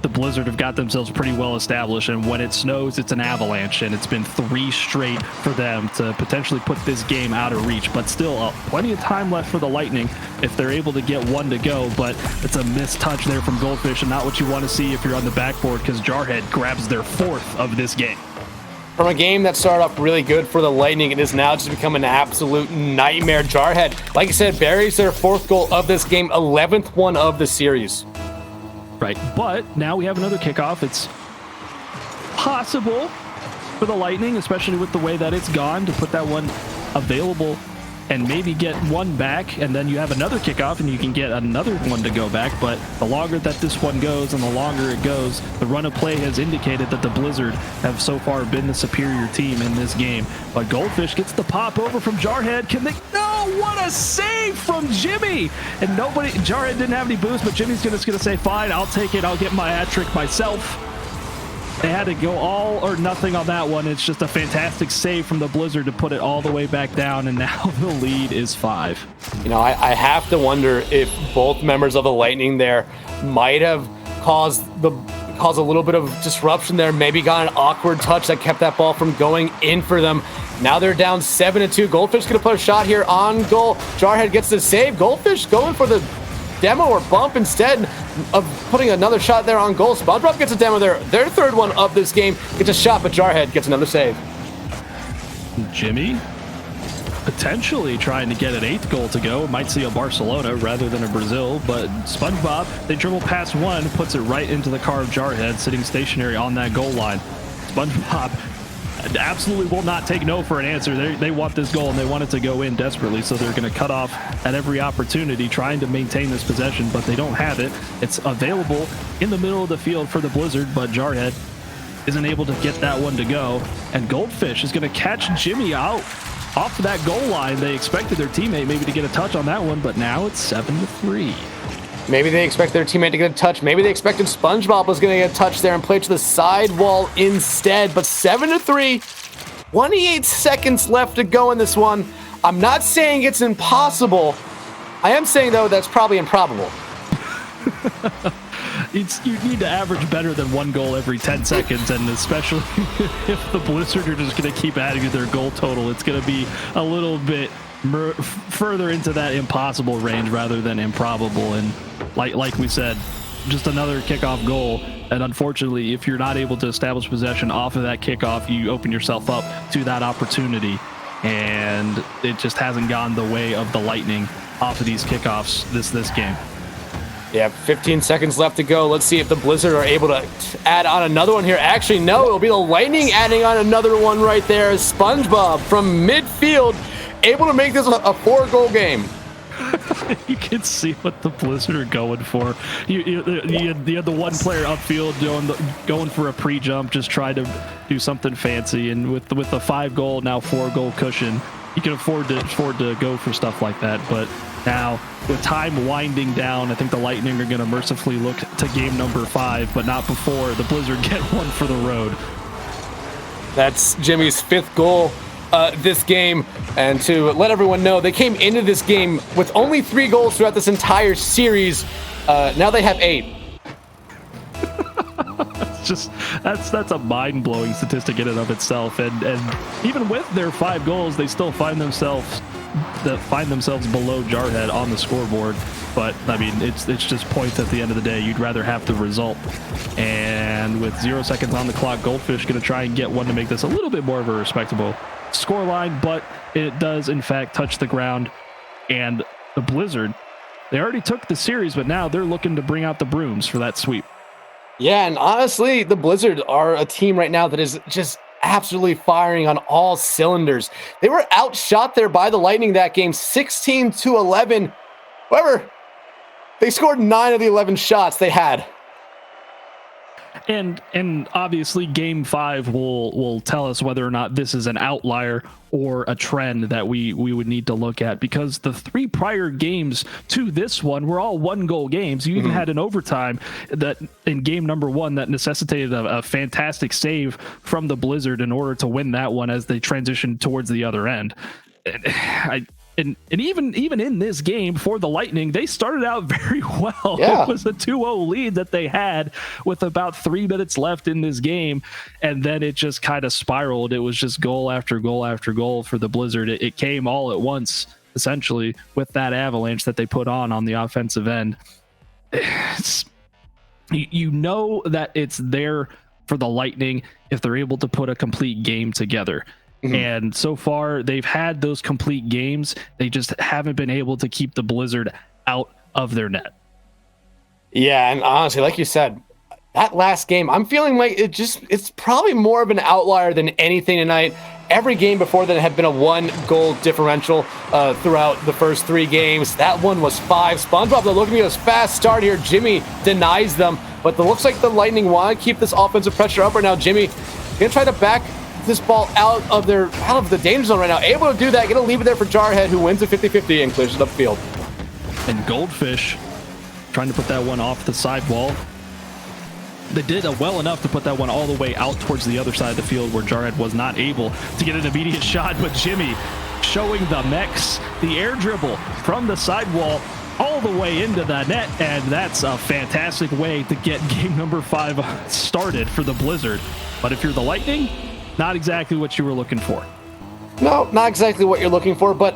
the Blizzard have got themselves pretty well established, and when it snows, it's an avalanche, and it's been 3 straight for them to potentially put this game out of reach, but still plenty of time left for the Lightning if they're able to get 1 to go, but it's a missed touch there from Goldfish, and not what you want to see if you're on the backboard, because Jarhead grabs their 4th of this game. From a game that started off really good for the Lightning, it has now just become an absolute nightmare. Jarhead, like I said, buries their 4th goal of this game, 11th one of the series. Right, but now we have another kickoff. It's possible for the Lightning, especially with the way that it's gone, to put that one available and maybe get 1 back, and then you have another kickoff and you can get another one to go back. But the longer that this one goes and the longer it goes, the run of play has indicated that the Blizzard have so far been the superior team in this game. But Goldfish gets the pop over from Jarhead. Can they? No! What a save from Jimmy! And Jarhead didn't have any boost, but Jimmy's just gonna say, fine, I'll take it. I'll get my hat trick myself. They had to go all or nothing on that one. It's just a fantastic save from the Blizzard to put it all the way back down, and now the lead is 5. You know, I have to wonder if both members of the Lightning there might have caused caused a little bit of disruption there. Maybe got an awkward touch that kept that ball from going in for them. Now they're down 7-2. Goldfish going to put a shot here on goal. Jarhead gets the save. Goldfish going for the demo or bump instead of putting another shot there on goal. SpongeBob gets a demo there. Their third one of this game gets a shot, but Jarhead gets another save. Jimmy potentially trying to get an 8th goal to go. Might see a Barcelona rather than a Brazil, but SpongeBob, they dribble past one, puts it right into the car of Jarhead, sitting stationary on that goal line. SpongeBob absolutely will not take no for an answer. They want this goal and they want it to go in desperately, so they're going to cut off at every opportunity trying to maintain this possession, but they don't have it. It's available in the middle of the field for the Blizzard, but Jarhead isn't able to get that one to go, and Goldfish is going to catch Jimmy out off that goal line. They expected their teammate maybe to get a touch on that one, but now it's 7-3. Maybe they expect their teammate to get a touch. Maybe they expected SpongeBob was going to get a touch there and play to the sidewall instead. But 7-3, 28 seconds left to go in this one. I'm not saying it's impossible. I am saying, though, that's probably improbable. You need to average better than 1 goal every 10 seconds, and especially if the Blizzard are just going to keep adding to their goal total, it's going to be a little bit further into that impossible range rather than improbable. And like we said, just another kickoff goal, and unfortunately, if you're not able to establish possession off of that kickoff, you open yourself up to that opportunity, and it just hasn't gone the way of the Lightning off of these kickoffs this game. Yeah, 15 seconds left to go. Let's see if the Blizzard are able to add on another one here. Actually, no, it'll be the Lightning adding on another one right there. SpongeBob from midfield, able to make this a 4-goal game. You can see what the Blizzard are going for. You had the one player upfield going for a pre-jump, just trying to do something fancy, and with the 5-goal, now 4-goal cushion, you can afford to go for stuff like that. But now, with time winding down, I think the Lightning are going to mercifully look to game number 5, but not before the Blizzard get one for the road. That's Jimmy's 5th goal this game, and to let everyone know, they came into this game with only 3 goals throughout this entire series. Now they have 8. That's a mind-blowing statistic in and of itself, and even with their 5 goals, they still find themselves below Jarhead on the scoreboard. But I mean, it's just points at the end of the day. You'd rather have the result. And with 0 seconds on the clock, Goldfish going to try and get one to make this a little bit more of a respectable scoreline, but it does in fact touch the ground. And the Blizzard, they already took the series, but now they're looking to bring out the brooms for that sweep. Yeah, and honestly, the Blizzard are a team right now that is just absolutely firing on all cylinders. They were outshot there by the Lightning that game, 16-11. However, they scored 9 of the 11 shots they had. And obviously game 5 will tell us whether or not this is an outlier or a trend that we would need to look at, because the 3 prior games to this one were all 1-goal games. You even had an overtime that in game number 1 that necessitated a fantastic save from the Blizzard in order to win that one as they transitioned towards the other end. And even in this game for the Lightning, they started out very well. Yeah. It was a 2-0 lead that they had with about 3 minutes left in this game, and then it just kind of spiraled. It was just goal after goal after goal for the Blizzard. It came all at once, essentially, with that avalanche that they put on the offensive end. You know that it's there for the Lightning if they're able to put a complete game together. And so far, they've had those complete games. They just haven't been able to keep the Blizzard out of their net. Yeah, and honestly, like you said, that last game, I'm feeling like it's probably more of an outlier than anything tonight. Every game before that had been a 1-goal differential throughout the first 3 games. That one was 5. SpongeBob, they're looking at this fast start here. Jimmy denies them, but it looks like the Lightning want to keep this offensive pressure up right now. Jimmy going to try to back this ball out of the danger zone right now. Able to do that, gonna leave it there for Jarhead, who wins a 50-50 and clears it upfield. And Goldfish trying to put that one off the sidewall. They did well enough to put that one all the way out towards the other side of the field where Jarhead was not able to get an immediate shot, but Jimmy showing the mechs, the air dribble from the sidewall all the way into the net, and that's a fantastic way to get game number 5 started for the Blizzard. But if you're the Lightning, not exactly what you were looking for. No, not exactly what you're looking for, but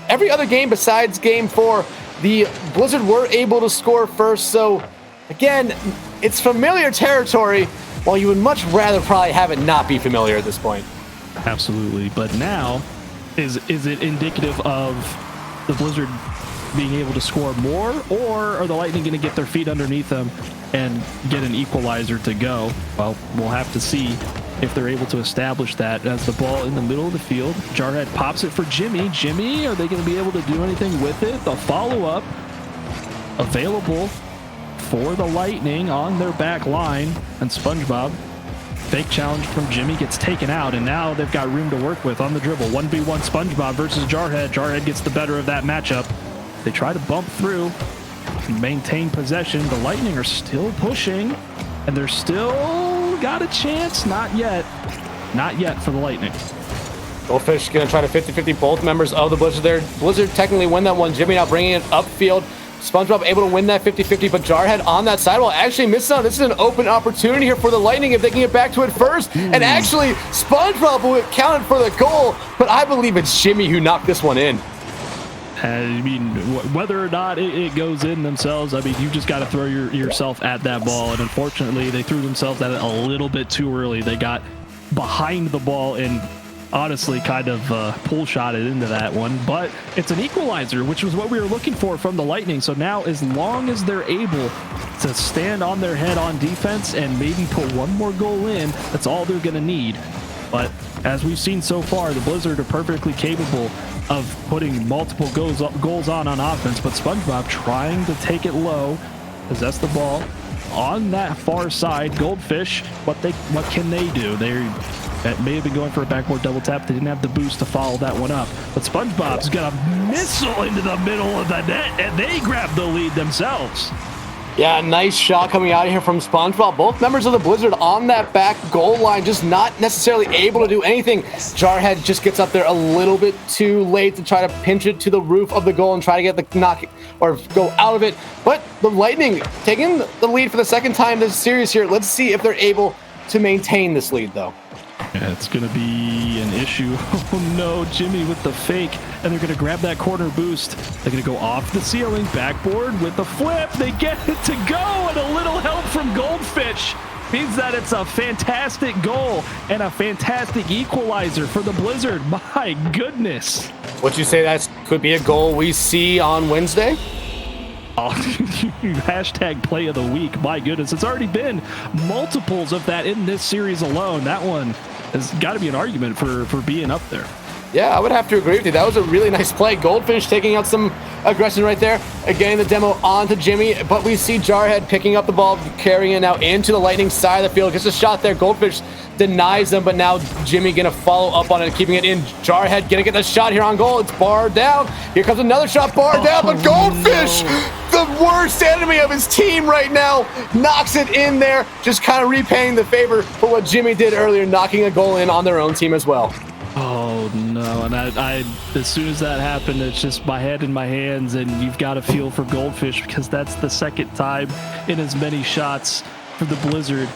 every other game besides game 4, the Blizzard were able to score first, so again, it's familiar territory, while you would much rather probably have it not be familiar at this point. Absolutely, but now, is it indicative of the Blizzard being able to score more, or are the Lightning going to get their feet underneath them and get an equalizer to go? Well, we'll have to see if they're able to establish that. As the ball in the middle of the field, Jarhead pops it for Jimmy. Jimmy, are they going to be able to do anything with it? The follow-up available for the Lightning on their back line, and SpongeBob, fake challenge from Jimmy, gets taken out, and now they've got room to work with on the dribble. 1v1 SpongeBob versus Jarhead. Jarhead gets the better of that matchup. They try to bump through and maintain possession. The Lightning are still pushing, and they're still got a chance. Not yet. Not yet for the Lightning. Goldfish going to try to 50-50 both members of the Blizzard there. Blizzard technically win that one. Jimmy now bringing it upfield. SpongeBob able to win that 50-50, but Jarhead on that sidewall actually misses out. This is an open opportunity here for the Lightning if they can get back to it first. And actually, SpongeBob will get counted for the goal, but I believe it's Jimmy who knocked this one in. I mean, whether or not it goes in themselves, I mean, you just got to throw yourself at that ball. And unfortunately, they threw themselves at it a little bit too early. They got behind the ball and honestly kind of pull shotted into that one. But it's an equalizer, which was what we were looking for from the Lightning. So now, as long as they're able to stand on their head on defense and maybe put one more goal in, that's all they're going to need. But as we've seen so far, the Blizzard are perfectly capable of putting multiple goals on offense, but SpongeBob trying to take it low, possess the ball on that far side. Goldfish, what can they do? That may have been going for a backboard double tap. They didn't have the boost to follow that one up. But SpongeBob's got a missile into the middle of the net, and they grab the lead themselves. Yeah, nice shot coming out of here from SpongeBob. Both members of the Blizzard on that back goal line, just not necessarily able to do anything. Jarhead just gets up there a little bit too late to try to pinch it to the roof of the goal and try to get the knock or go out of it. But the Lightning taking the lead for the second time this series here. Let's see if they're able to maintain this lead, though. Yeah, it's going to be an issue. Oh no, Jimmy with the fake, and they're going to grab that corner boost. They're going to go off the ceiling, backboard with the flip. They get it to go, and a little help from Goldfish means that it's a fantastic goal and a fantastic equalizer for the Blizzard. My goodness. Would you say that could be a goal we see on Wednesday? Oh, hashtag play of the week. My goodness, it's already been multiples of that in this series alone. That one has got to be an argument for being up there. Yeah, I would have to agree with you. That was a really nice play. Goldfish taking out some aggression right there. Again, the demo onto Jimmy, but we see Jarhead picking up the ball, carrying it now into the Lightning side of the field. Gets a shot there. Goldfish denies them, but now Jimmy going to follow up on it, keeping it in. Jarhead going to get the shot here on goal. It's barred down. Here comes another shot, barred down, but Goldfish, the worst enemy of his team right now, knocks it in there, just kind of repaying the favor for what Jimmy did earlier, knocking a goal in on their own team as well. Oh no, and I as soon as that happened, it's just my head in my hands, and you've got to feel for Goldfish, because that's the second time in as many shots for the Blizzard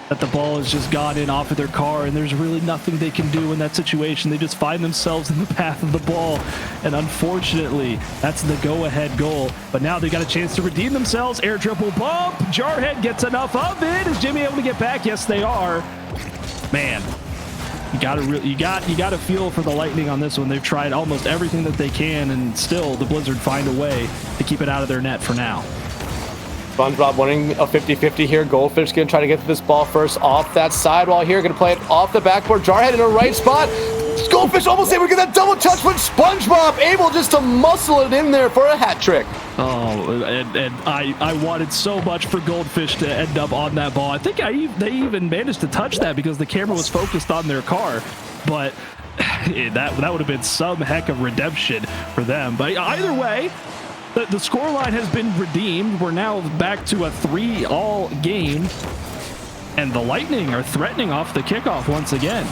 that the ball has just gone in off of their car, and there's really nothing they can do in that situation. They just find themselves in the path of the ball, and unfortunately, that's the go-ahead goal. But now they got a chance to redeem themselves. Air triple bump. Jarhead gets enough of it. Is Jimmy able to get back? Yes, they are. Man. You gotta feel for the Lightning on this one. They've tried almost everything that they can, and still the Blizzard find a way to keep it out of their net for now. SpongeBob winning a 50-50 here. Goldfish going to try to get to this ball first off that sidewall here. Going to play it off the backboard. Jarhead in the right spot. Goldfish almost able to get that double touch, but SpongeBob able just to muscle it in there for a hat trick. Oh, and I wanted so much for Goldfish to end up on that ball. I think they even managed to touch that because the camera was focused on their car, but that would have been some heck of redemption for them. But either way, the scoreline has been redeemed. We're now back to a 3-all game, and the Lightning are threatening off the kickoff once again.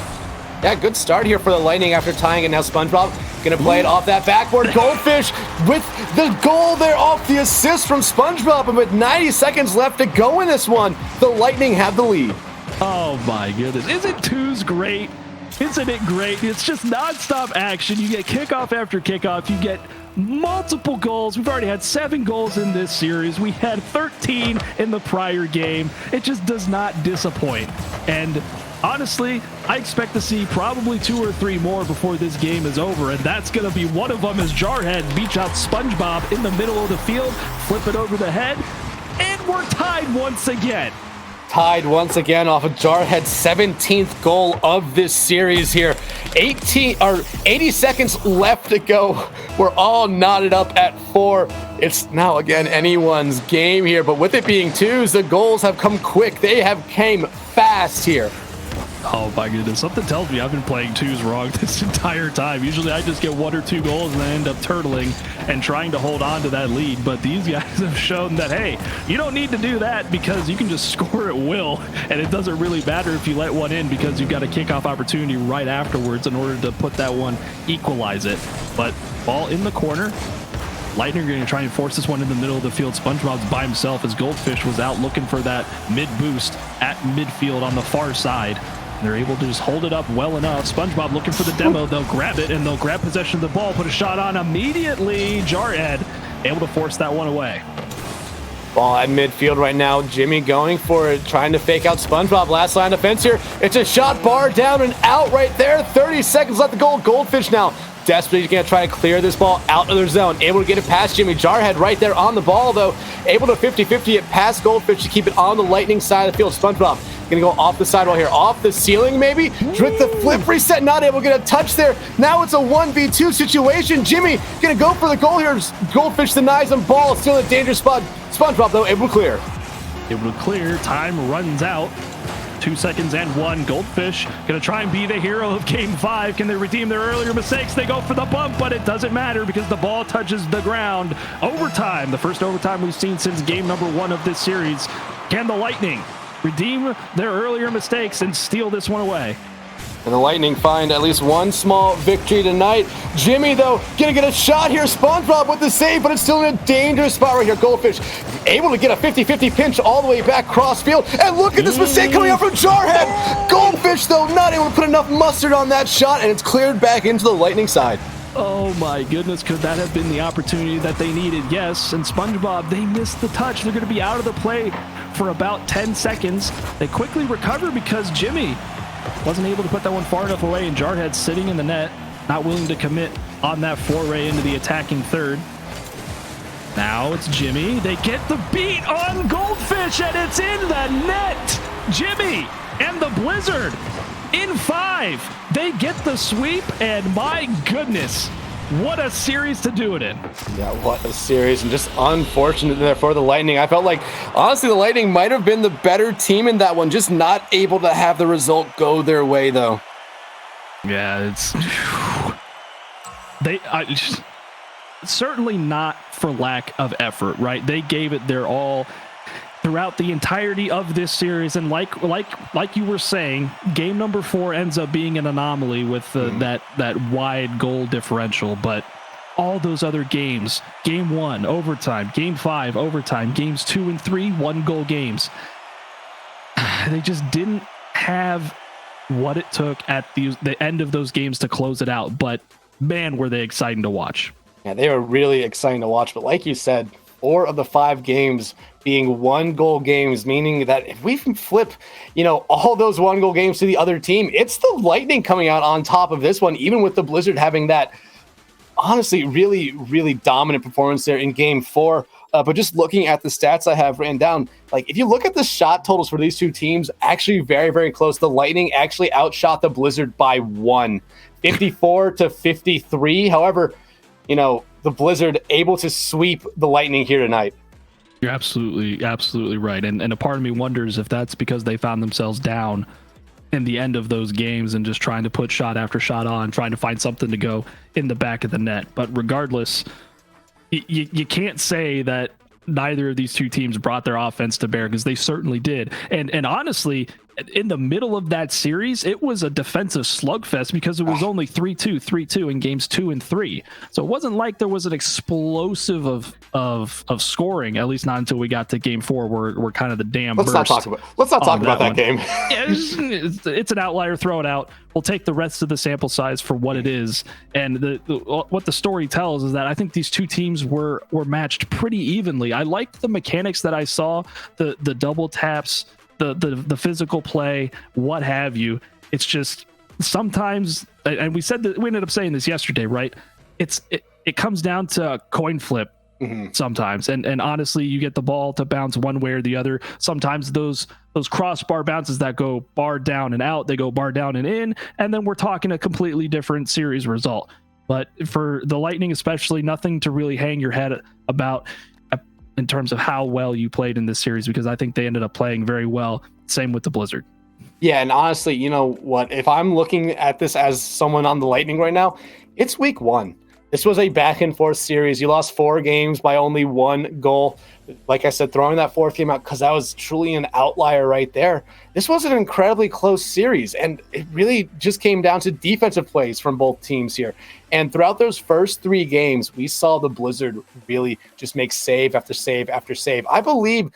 Yeah, good start here for the Lightning after tying it. Now SpongeBob Gonna play it off that backboard. Goldfish with the goal there off the assist from SpongeBob. And with 90 seconds left to go in this one, the Lightning have the lead. Oh my goodness. Isn't twos great? Isn't it great? It's just nonstop action. You get kickoff after kickoff. You get multiple goals. We've already had 7 goals in this series. We had 13 in the prior game. It just does not disappoint. And honestly, I expect to see probably 2 or 3 more before this game is over, and that's going to be one of them as Jarhead beats out SpongeBob in the middle of the field, flip it over the head, and we're tied once again. Tied once again off of Jarhead's 17th goal of this series here. 80 seconds left to go. We're all knotted up at 4. It's now again anyone's game here, but with it being 2s, the goals have come quick. They have came fast here. Oh my goodness, something tells me I've been playing 2s wrong this entire time. Usually I just get 1 or 2 goals and I end up turtling and trying to hold on to that lead. But these guys have shown that, hey, you don't need to do that because you can just score at will. And it doesn't really matter if you let one in because you've got a kickoff opportunity right afterwards in order to put that one, equalize it. But ball in the corner. Lightning are going to try and force this one in the middle of the field. SpongeBob's by himself as Goldfish was out looking for that mid boost at midfield on the far side. They're able to just hold it up well enough. SpongeBob looking for the demo. They'll grab it, and they'll grab possession of the ball, put a shot on immediately. Jarhead able to force that one away. Ball at midfield right now. Jimmy going for it, trying to fake out SpongeBob. Last line of defense here. It's a shot, bar down and out right there. 30 seconds left to go. Goldfish now desperately going to try to clear this ball out of their zone. Able to get it past Jimmy. Jarhead right there on the ball, though. Able to 50-50 it past Goldfish to keep it on the Lightning side of the field. SpongeBob going to go off the sidewall here. Off the ceiling, maybe? With the flip reset, not able to get a touch there. Now it's a 1v2 situation. Jimmy going to go for the goal here. Goldfish denies him. Ball still in a dangerous spot. SpongeBob, though, able to clear. Able to clear. Time runs out. 2 seconds and 1. Goldfish gonna try and be the hero of game 5. Can they redeem their earlier mistakes? They go for the bump, but it doesn't matter because the ball touches the ground. Overtime, the first overtime we've seen since game number 1 of this series. Can the Lightning redeem their earlier mistakes and steal this one away? And the Lightning find at least one small victory tonight. Jimmy, though, gonna get a shot here. SpongeBob with the save, but it's still in a dangerous spot right here. Goldfish able to get a 50-50 pinch all the way back cross field. And look at this mistake coming out from Jarhead. Goldfish, though, not able to put enough mustard on that shot, and it's cleared back into the Lightning side. Oh my goodness, could that have been the opportunity that they needed? Yes, and SpongeBob, they missed the touch. They're gonna be out of the play for about 10 seconds. They quickly recover because Jimmy wasn't able to put that one far enough away, and Jarhead sitting in the net, not willing to commit on that foray into the attacking third. Now it's Jimmy. They get the beat on Goldfish, and it's in the net. Jimmy and the Blizzard in 5. They get the sweep, and my goodness, what a series to do it in. Yeah, what a series, and just unfortunate there for the Lightning. I felt like, honestly, the Lightning might have been the better team in that one, just not able to have the result go their way, though. Yeah, it's... certainly not for lack of effort, right? They gave it their all throughout the entirety of this series, and like you were saying, game number 4 ends up being an anomaly with that wide goal differential, but all those other games, game 1 overtime, game 5 overtime, games 2 and 3 1-goal games, they just didn't have what it took at the end of those games to close it out. But man, were they exciting to watch. Yeah, they were really exciting to watch, but like you said, 4 of the 5 games being 1-goal games, meaning that if we can flip, all those 1-goal games to the other team, it's the Lightning coming out on top of this one, even with the Blizzard having that, honestly, really, really dominant performance there in game 4. But just looking at the stats I have written down, like if you look at the shot totals for these two teams, actually very, very close. The Lightning actually outshot the Blizzard by 1, 54-53. However, the Blizzard able to sweep the Lightning here tonight. You're absolutely right. And a part of me wonders if that's because they found themselves down in the end of those games and just trying to put shot after shot on, trying to find something to go in the back of the net. But regardless, you can't say that neither of these two teams brought their offense to bear, because they certainly did. And honestly, in the middle of that series, it was a defensive slugfest because it was only 3-2, 3-2 in games 2 and 3. So it wasn't like there was an explosive of scoring, at least not until we got to game 4, where kind of the dam burst. Let's not talk about that game. Yeah, it's an outlier. Throw it out. We'll take the rest of the sample size for what it is. And what the story tells is that I think these two teams were matched pretty evenly. I liked the mechanics that I saw, the double taps, the physical play, what have you. It's just sometimes, and we ended up saying this yesterday, right? It comes down to a coin flip sometimes, and honestly, you get the ball to bounce one way or the other. Sometimes those crossbar bounces that go bar down and out, they go bar down and in, and then we're talking a completely different series result. But for the Lightning especially, nothing to really hang your head about in terms of how well you played in this series, because I think they ended up playing very well. Same with the Blizzard. Yeah, and honestly, you know what? If I'm looking at this as someone on the Lightning right now, it's week 1. This was a back and forth series. You lost 4 games by only 1 goal. Like I said, throwing that 4th game out because that was truly an outlier right there. This was an incredibly close series, and it really just came down to defensive plays from both teams here. And throughout those first 3 games, we saw the Blizzard really just make save after save after save. I believe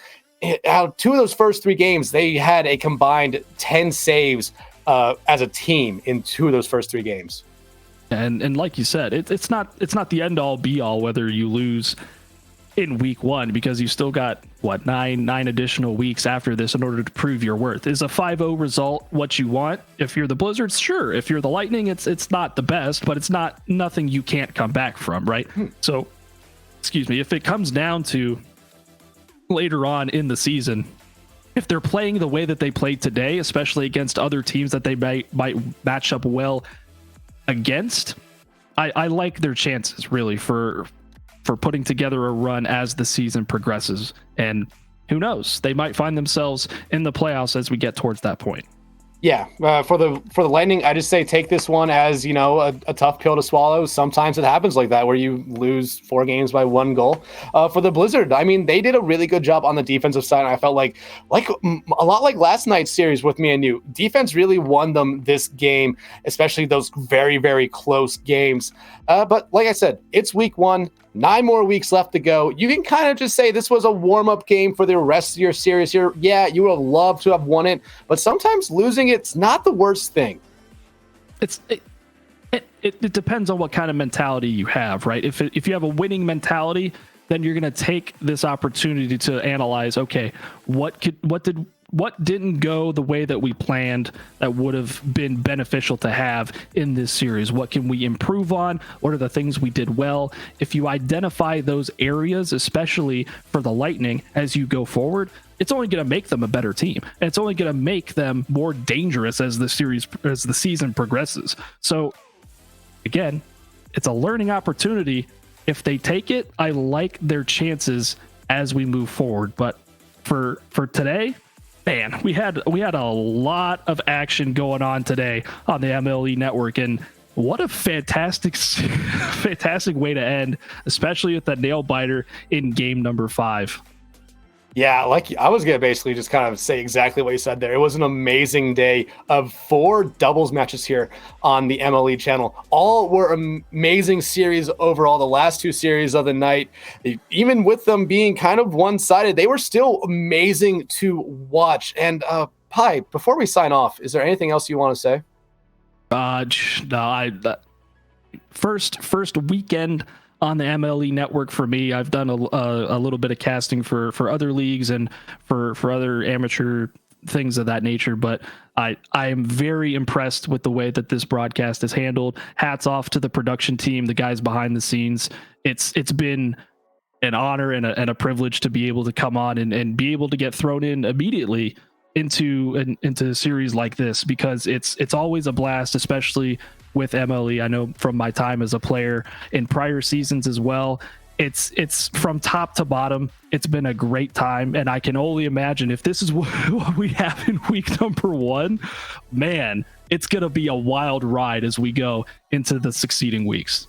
out of 2 of those first 3 games, they had a combined 10 saves as a team in 2 of those first 3 games. And like you said, it's not the end all be all whether you lose in week 1, because you still got nine additional weeks after this in order to prove your worth. Is a 5-0 result what you want? If you're the Blizzards, sure. If you're the Lightning, it's not the best, but it's nothing you can't come back from, right? So, excuse me, if it comes down to later on in the season, if they're playing the way that they played today, especially against other teams that they might match up well against, I like their chances really for putting together a run as the season progresses. And who knows, they might find themselves in the playoffs as we get towards that point. Yeah, for the Lightning, I just say take this one as, you know, a tough pill to swallow. Sometimes it happens like that where you lose 4 games by 1 goal. For the Blizzard, I mean, they did a really good job on the defensive side. I felt like a lot like last night's series with me and you. Defense really won them this game, especially those very, very close games. But like I said, it's week 1. 9 more weeks left to go. You can kind of just say this was a warm-up game for the rest of your series here. Yeah, you would have loved to have won it, but sometimes losing it's not the worst thing. It depends on what kind of mentality you have, right? If you have a winning mentality, then you're going to take this opportunity to analyze, okay, what didn't go the way that we planned that would have been beneficial to have in this series? What can we improve on? What are the things we did well? If you identify those areas, especially for the Lightning, as you go forward, it's only going to make them a better team. And it's only going to make them more dangerous as the season progresses. So again, it's a learning opportunity. If they take it, I like their chances as we move forward. But for today, man, we had a lot of action going on today on the MLE Network, and what a fantastic way to end, especially with that nail biter in game number 5. Yeah, like I was going to basically just kind of say exactly what you said there. It was an amazing day of 4 doubles matches here on the MLE channel. All were amazing series overall. The last 2 series of the night, even with them being kind of one-sided, they were still amazing to watch. And Pi, before we sign off, is there anything else you want to say? No, first weekend on the MLE Network for me. I've done a little bit of casting for other leagues and for other amateur things of that nature, but I am very impressed with the way that this broadcast is handled. Hats off to the production team, the guys behind the scenes. It's been an honor and a privilege to be able to come on and be able to get thrown in immediately into a series like this, because it's always a blast, especially with MLE. I know from my time as a player in prior seasons as well, it's from top to bottom, it's been a great time, and I can only imagine if this is what we have in week number 1, man, it's gonna be a wild ride as we go into the succeeding weeks.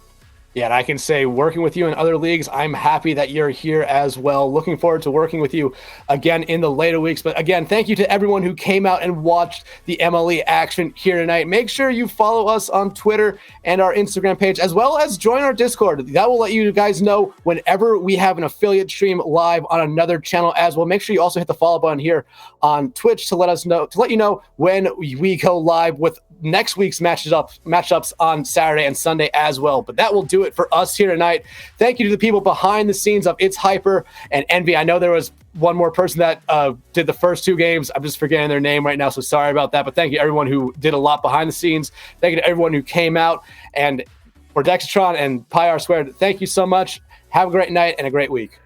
Yeah, and I can say working with you in other leagues, I'm happy that you're here as well. Looking forward to working with you again in the later weeks. But again, thank you to everyone who came out and watched the MLE action here tonight. Make sure you follow us on Twitter and our Instagram page, as well as join our Discord. That will let you guys know whenever we have an affiliate stream live on another channel as well. Make sure you also hit the follow button here on Twitch to let you know when we go live with next week's matchups on Saturday and Sunday as well. But that will do it for us here tonight. Thank you to the people behind the scenes of It's Hyper and Envy. I know there was one more person that did the first 2 games. I'm just forgetting their name right now, so sorry about that. But thank you everyone who did a lot behind the scenes. Thank you to everyone who came out. And for Dexatron and Pi R Squared, thank you so much. Have a great night and a great week.